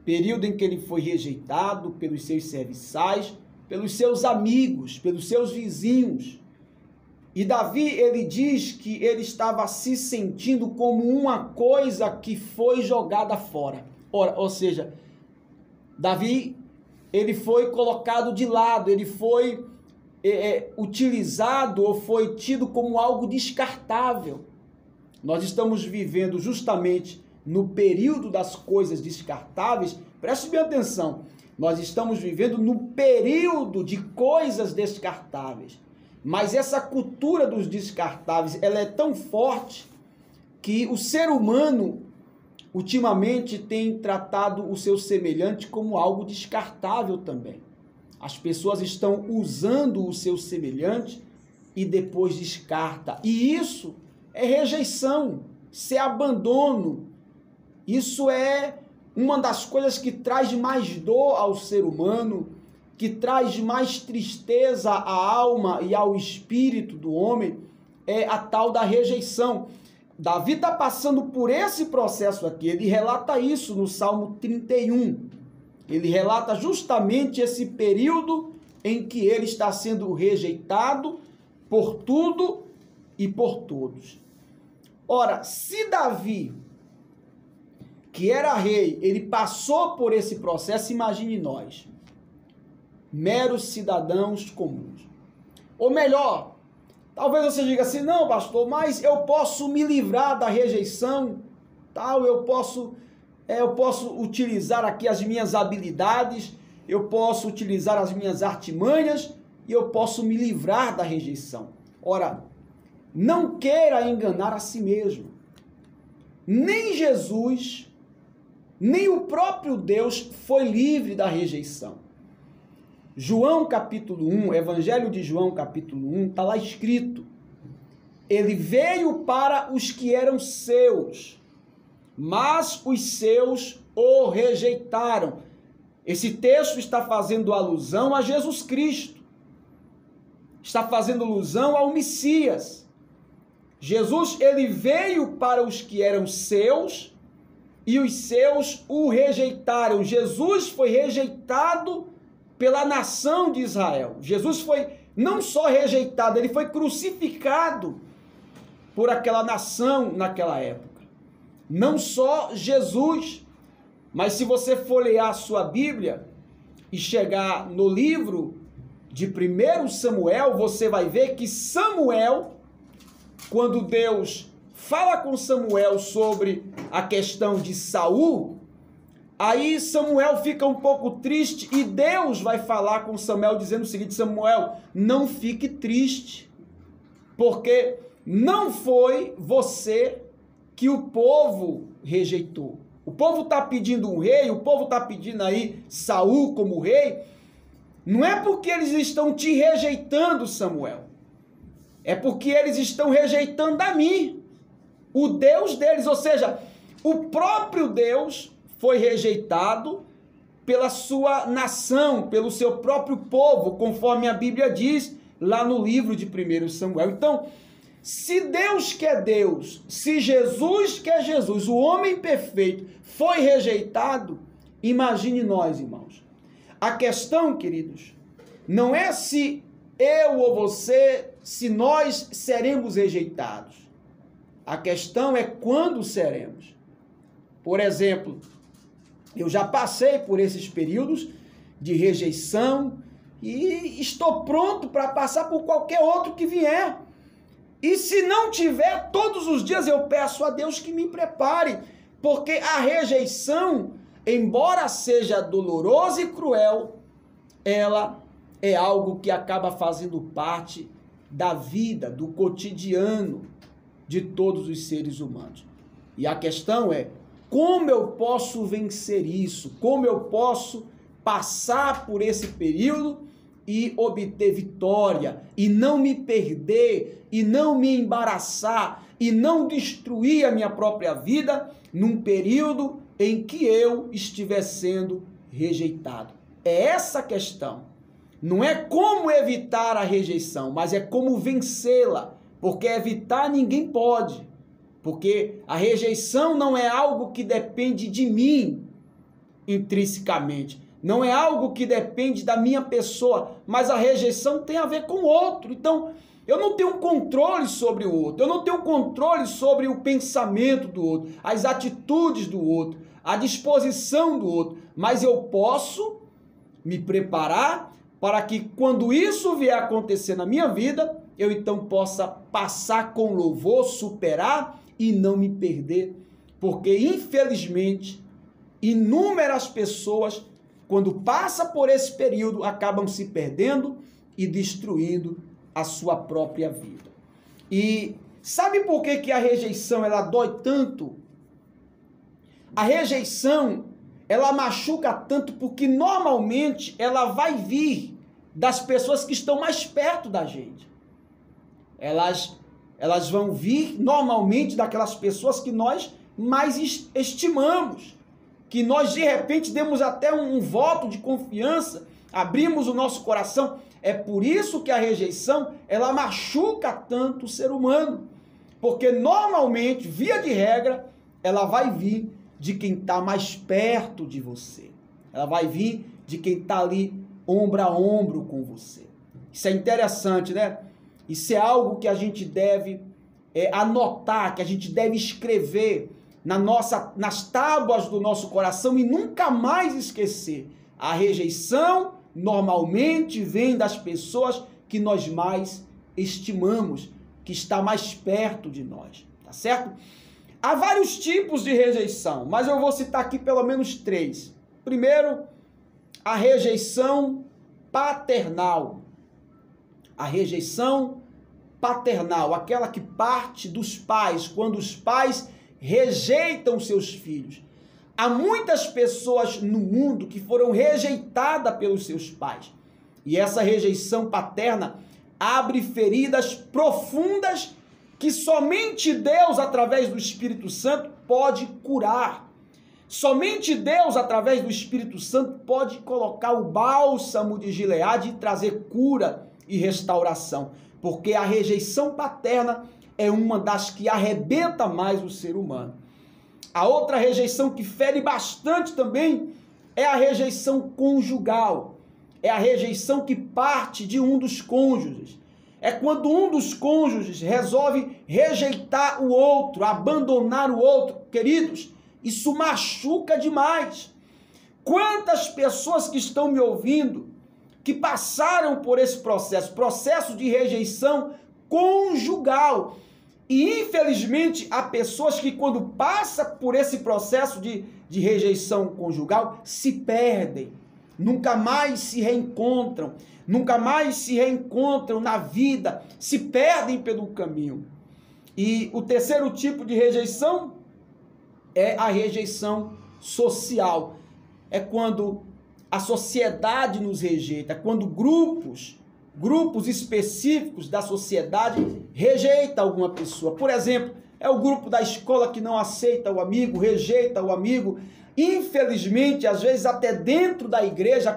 período em que ele foi rejeitado pelos seus serviçais, pelos seus amigos, pelos seus vizinhos. E Davi, ele diz que ele estava se sentindo como uma coisa que foi jogada fora. Ou seja, Davi, ele foi colocado de lado, ele foi utilizado ou foi tido como algo descartável. Nós estamos vivendo justamente no período das coisas descartáveis. Preste bem atenção, nós estamos vivendo no período de coisas descartáveis. Mas essa cultura dos descartáveis, ela é tão forte que o ser humano, ultimamente, tem tratado o seu semelhante como algo descartável também. As pessoas estão usando o seu semelhante e depois descarta. E isso é rejeição, isso é abandono. Isso é uma das coisas que traz mais dor ao ser humano, que traz mais tristeza à alma e ao espírito do homem, é a tal da rejeição. Davi está passando por esse processo aqui, ele relata isso no Salmo 31. Ele relata justamente esse período em que ele está sendo rejeitado por tudo e por todos. Ora, se Davi, que era rei, ele passou por esse processo, imagine nós, meros cidadãos comuns. Ou melhor, talvez você diga assim, não, pastor, mas eu posso me livrar da rejeição, tal, eu posso utilizar aqui as minhas habilidades, eu posso utilizar as minhas artimanhas e eu posso me livrar da rejeição. Ora, não queira enganar a si mesmo. Nem Jesus, nem o próprio Deus foi livre da rejeição. João capítulo 1, Evangelho de João capítulo 1, está lá escrito: ele veio para os que eram seus, mas os seus o rejeitaram. Esse texto está fazendo alusão a Jesus Cristo, está fazendo alusão ao Messias. Jesus, ele veio para os que eram seus e os seus o rejeitaram. Jesus foi rejeitado pela nação de Israel. Jesus foi não só rejeitado, ele foi crucificado por aquela nação naquela época. Não só Jesus, mas se você folhear a sua Bíblia e chegar no livro de 1 Samuel, você vai ver que Samuel, quando Deus fala com Samuel sobre a questão de Saul, aí Samuel fica um pouco triste e Deus vai falar com Samuel dizendo o seguinte: Samuel, não fique triste, porque não foi você que o povo rejeitou. O povo está pedindo um rei, o povo está pedindo aí Saul como rei, não é porque eles estão te rejeitando, Samuel, é porque eles estão rejeitando a mim, o Deus deles, ou seja, o próprio Deus foi rejeitado pela sua nação, pelo seu próprio povo, conforme a Bíblia diz lá no livro de 1 Samuel. Então, se Deus que é Deus, se Jesus que é Jesus, o homem perfeito, foi rejeitado, imagine nós, irmãos. A questão, queridos, não é se eu ou você, se nós seremos rejeitados. A questão é quando seremos. Por exemplo, eu já passei por esses períodos de rejeição e estou pronto para passar por qualquer outro que vier. E se não tiver, todos os dias eu peço a Deus que me prepare, porque a rejeição, embora seja dolorosa e cruel, ela é algo que acaba fazendo parte da vida, do cotidiano de todos os seres humanos. E a questão é, como eu posso vencer isso? Como eu posso passar por esse período e obter vitória, e não me perder, e não me embaraçar, e não destruir a minha própria vida num período em que eu estiver sendo rejeitado? É essa a questão. Não é como evitar a rejeição, mas é como vencê-la, porque evitar ninguém pode. Porque a rejeição não é algo que depende de mim. intrinsecamente. Não é algo que depende da minha pessoa, mas a rejeição tem a ver com o outro. Então, eu não tenho controle sobre o outro, eu não tenho controle sobre o pensamento do outro, as atitudes do outro, a disposição do outro, mas eu posso me preparar para que quando isso vier a acontecer na minha vida, eu então possa passar com louvor, superar e não me perder, porque infelizmente inúmeras pessoas, quando passa por esse período, acabam se perdendo e destruindo a sua própria vida. E sabe por que a rejeição ela dói tanto? A rejeição ela machuca tanto porque normalmente ela vai vir das pessoas que estão mais perto da gente. Elas vão vir normalmente daquelas pessoas que nós mais estimamos, que nós de repente demos até um voto de confiança, abrimos o nosso coração. É por isso que a rejeição, ela machuca tanto o ser humano, porque normalmente, via de regra, ela vai vir de quem está mais perto de você, ela vai vir de quem está ali ombro a ombro com você. Isso é interessante, né? Isso é algo que a gente deve anotar, que a gente deve escrever nas tábuas do nosso coração e nunca mais esquecer. A rejeição normalmente vem das pessoas que nós mais estimamos, que está mais perto de nós, tá certo? Há vários tipos de rejeição, mas eu vou citar aqui pelo menos 3. Primeiro, a rejeição paternal. A rejeição paternal, aquela que parte dos pais, quando os pais rejeitam seus filhos. Há muitas pessoas no mundo que foram rejeitadas pelos seus pais. E essa rejeição paterna abre feridas profundas que somente Deus, através do Espírito Santo, pode curar. Somente Deus, através do Espírito Santo, pode colocar o bálsamo de Gileade e trazer cura e restauração. Porque a rejeição paterna é uma das que arrebenta mais o ser humano. A outra rejeição que fere bastante também é a rejeição conjugal. É a rejeição que parte de um dos cônjuges. É quando um dos cônjuges resolve rejeitar o outro, abandonar o outro. Queridos, isso machuca demais. Quantas pessoas que estão me ouvindo que passaram por esse processo de rejeição conjugal. E infelizmente há pessoas que quando passa por esse processo de rejeição conjugal se perdem, nunca mais se reencontram, na vida, se perdem pelo caminho. E o terceiro tipo de rejeição é a rejeição social. É quando a sociedade nos rejeita, quando grupos específicos da sociedade rejeitam alguma pessoa. Por exemplo, é o grupo da escola que não aceita o amigo, rejeita o amigo. Infelizmente, às vezes até dentro da igreja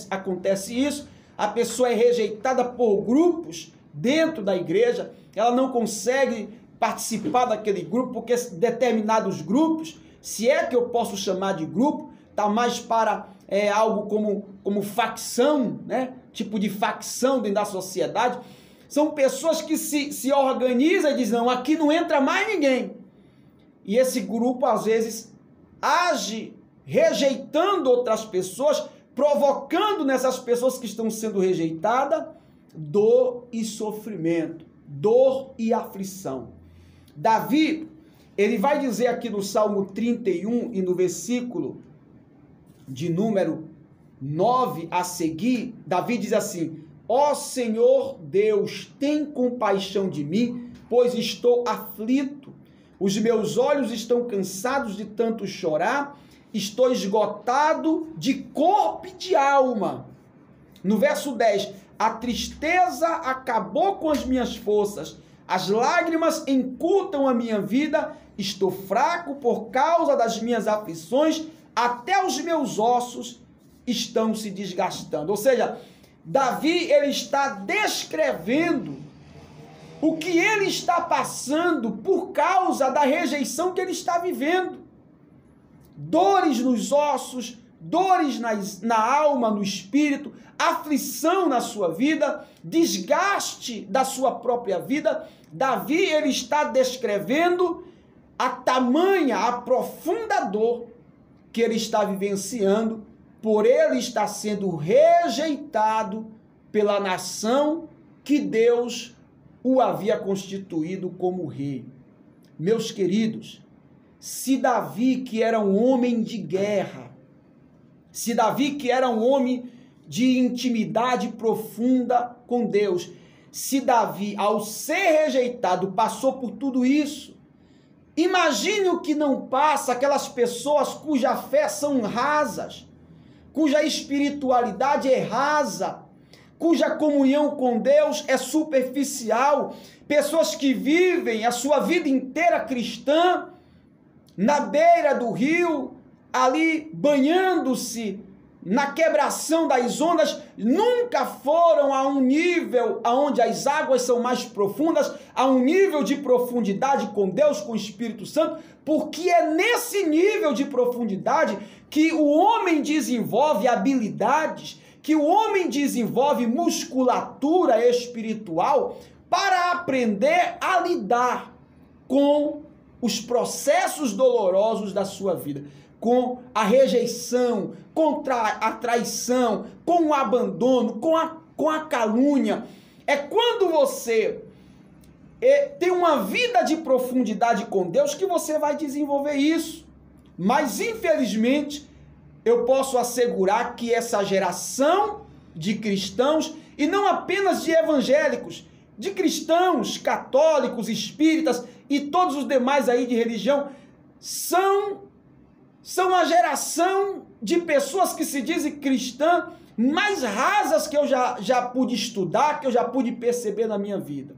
acontece isso. A pessoa é rejeitada por grupos dentro da igreja, ela não consegue participar daquele grupo, porque determinados grupos, se é que eu posso chamar de grupo, está mais para algo como facção, né? Tipo de facção dentro da sociedade. São pessoas que se organizam e dizem, não, aqui não entra mais ninguém. E esse grupo, às vezes, age rejeitando outras pessoas, provocando nessas pessoas que estão sendo rejeitadas dor e sofrimento, dor e aflição. Davi, ele vai dizer aqui no Salmo 31 e no versículo de número 9 a seguir, Davi diz assim: ó Senhor Deus, tem compaixão de mim, pois estou aflito. Os meus olhos estão cansados de tanto chorar, estou esgotado de corpo e de alma. No verso 10, a tristeza acabou com as minhas forças, as lágrimas encurtam a minha vida, estou fraco por causa das minhas aflições, até os meus ossos estão se desgastando. Ou seja, Davi, ele está descrevendo o que ele está passando por causa da rejeição que ele está vivendo. Dores nos ossos, dores na alma, no espírito, aflição na sua vida, desgaste da sua própria vida. Davi, ele está descrevendo a tamanha, a profunda dor que ele está vivenciando por ele estar sendo rejeitado pela nação que Deus o havia constituído como rei. Meus queridos, se Davi, que era um homem de guerra, se Davi, que era um homem de intimidade profunda com Deus, se Davi, ao ser rejeitado, passou por tudo isso, imagine o que não passa aquelas pessoas cuja fé são rasas, cuja espiritualidade é rasa, cuja comunhão com Deus é superficial, pessoas que vivem a sua vida inteira cristã na beira do rio, ali banhando-se na quebração das ondas, nunca foram a um nível onde as águas são mais profundas, a um nível de profundidade com Deus, com o Espírito Santo, porque é nesse nível de profundidade que o homem desenvolve habilidades, que o homem desenvolve musculatura espiritual para aprender a lidar com os processos dolorosos da sua vida, com a rejeição, contra a traição, com o abandono, com a calúnia. É quando você tem uma vida de profundidade com Deus que você vai desenvolver isso. Mas, infelizmente, eu posso assegurar que essa geração de cristãos, e não apenas de evangélicos, de cristãos, católicos, espíritas e todos os demais aí de religião, são a geração de pessoas que se dizem cristã mais rasas que eu já pude estudar, que eu já pude perceber na minha vida.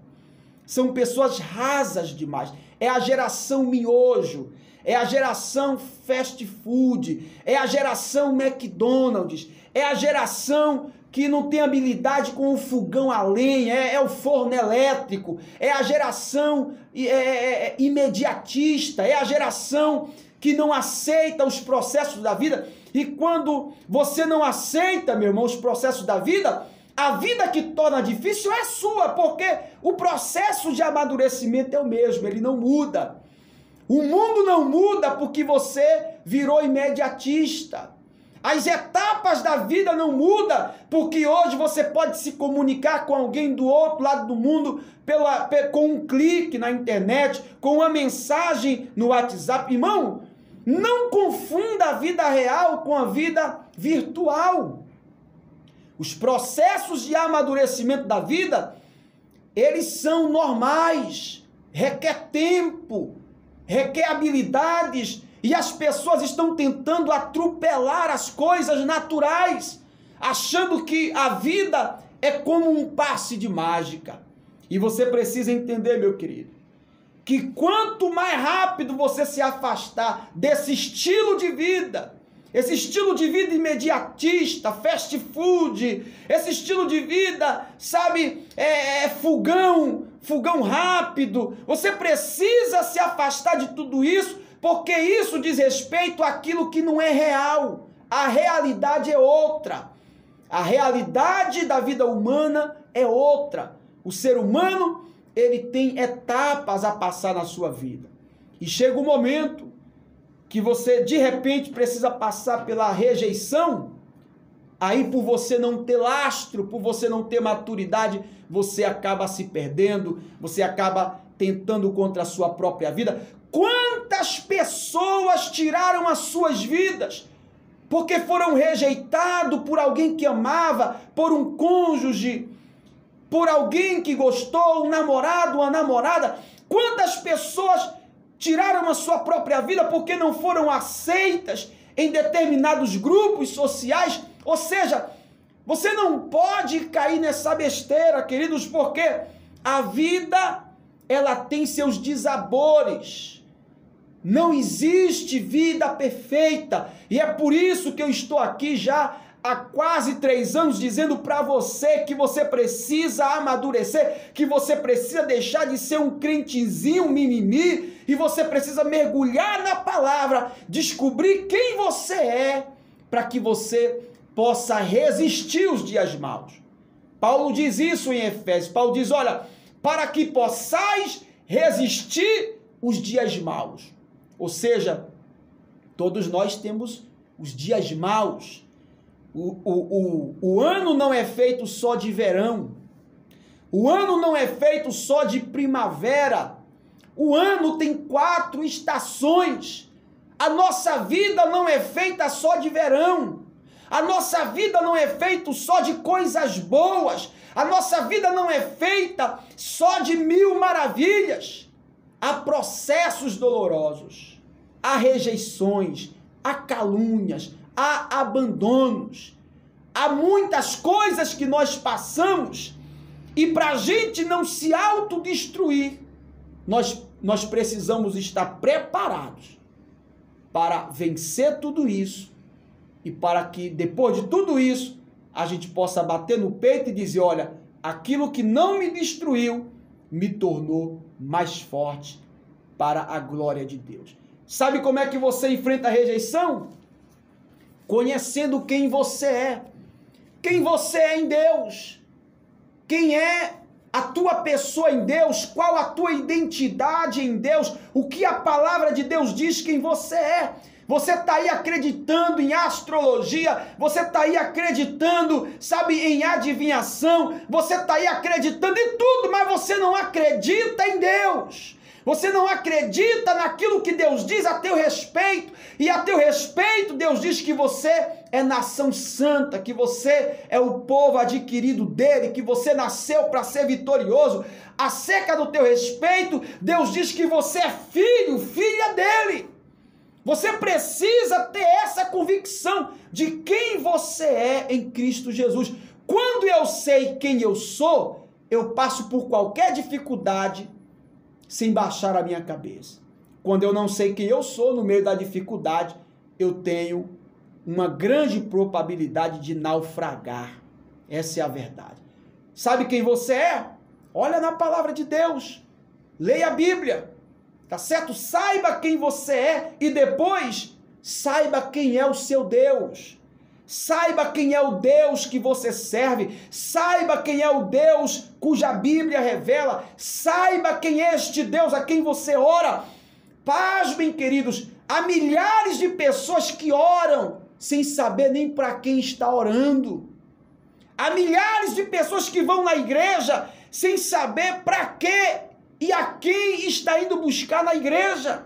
São pessoas rasas demais. É a geração miojo, é a geração fast food, é a geração McDonald's, é a geração que não tem habilidade com o fogão a lenha, é o forno elétrico, é a geração imediatista, é a geração que não aceita os processos da vida. E quando você não aceita, meu irmão, os processos da vida, a vida que torna difícil é sua, porque o processo de amadurecimento é o mesmo, ele não muda. O mundo não muda porque você virou imediatista. As etapas da vida não mudam porque hoje você pode se comunicar com alguém do outro lado do mundo com um clique na internet, com uma mensagem no WhatsApp. Irmão, não confunda a vida real com a vida virtual. Os processos de amadurecimento da vida, eles são normais, requer tempo, requer habilidades, e as pessoas estão tentando atropelar as coisas naturais, achando que a vida é como um passe de mágica. E você precisa entender, meu querido, que quanto mais rápido você se afastar desse estilo de vida, esse estilo de vida imediatista, fast food, esse estilo de vida, sabe, fogão rápido, você precisa se afastar de tudo isso, porque isso diz respeito àquilo que não é real. A realidade é outra. A realidade da vida humana é outra. O ser humano, ele tem etapas a passar na sua vida. E chega um momento que você, de repente, precisa passar pela rejeição. Aí, por você não ter lastro, por você não ter maturidade, você acaba se perdendo, você acaba tentando contra a sua própria vida. Quantas pessoas tiraram as suas vidas porque foram rejeitados por alguém que amava, por um cônjuge, por alguém que gostou, um namorado, uma namorada? Quantas pessoas tiraram a sua própria vida porque não foram aceitas em determinados grupos sociais? Ou seja, você não pode cair nessa besteira, queridos, porque a vida, ela tem seus dissabores. Não existe vida perfeita. E é por isso que eu estou aqui já há quase 3 anos dizendo para você que você precisa amadurecer, que você precisa deixar de ser um crentezinho mimimi e você precisa mergulhar na palavra, descobrir quem você é, para que você possa resistir os dias maus. Paulo diz isso em Efésios. Paulo diz, olha, para que possais resistir os dias maus. Ou seja, todos nós temos os dias maus. O ano não é feito só de verão. O ano não é feito só de primavera. O ano tem 4 estações. A nossa vida não é feita só de verão. A nossa vida não é feita só de coisas boas. A nossa vida não é feita só de 1000 maravilhas. Há processos dolorosos, há rejeições, há calúnias, há abandonos. Há muitas coisas que nós passamos e para a gente não se autodestruir, nós precisamos estar preparados para vencer tudo isso e para que depois de tudo isso a gente possa bater no peito e dizer, olha, aquilo que não me destruiu me tornou mais forte para a glória de Deus. Sabe como é que você enfrenta a rejeição? Conhecendo quem você é. Quem você é em Deus. Quem é a tua pessoa em Deus, qual a tua identidade em Deus, o que a palavra de Deus diz quem você é. Você está aí acreditando em astrologia, você está aí acreditando, sabe, em adivinhação, você está aí acreditando em tudo, mas você não acredita em Deus. Você não acredita naquilo que Deus diz a teu respeito, e a teu respeito Deus diz que você é nação santa, que você é o povo adquirido dele, que você nasceu para ser vitorioso. Acerca do teu respeito, Deus diz que você é filho, filha dele. Você precisa ter essa convicção de quem você é em Cristo Jesus. Quando eu sei quem eu sou, eu passo por qualquer dificuldade sem baixar a minha cabeça. Quando eu não sei quem eu sou, no meio da dificuldade, eu tenho uma grande probabilidade de naufragar. Essa é a verdade. Sabe quem você é? Olha na palavra de Deus. Leia a Bíblia. Tá certo? Saiba quem você é e depois saiba quem é o seu Deus. Saiba quem é o Deus que você serve. Saiba quem é o Deus cuja Bíblia revela. Saiba quem é este Deus a quem você ora. Pasmem, queridos, há milhares de pessoas que oram sem saber nem para quem está orando. Há milhares de pessoas que vão na igreja sem saber para quê e a quem está indo buscar na igreja.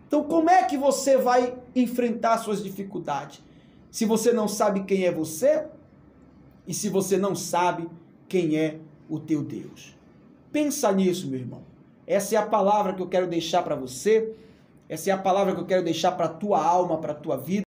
Então, como é que você vai enfrentar suas dificuldades? Se você não sabe quem é você e se você não sabe quem é o teu Deus. Pensa nisso, meu irmão. Essa é a palavra que eu quero deixar para você. Essa é a palavra que eu quero deixar para a tua alma, para a tua vida.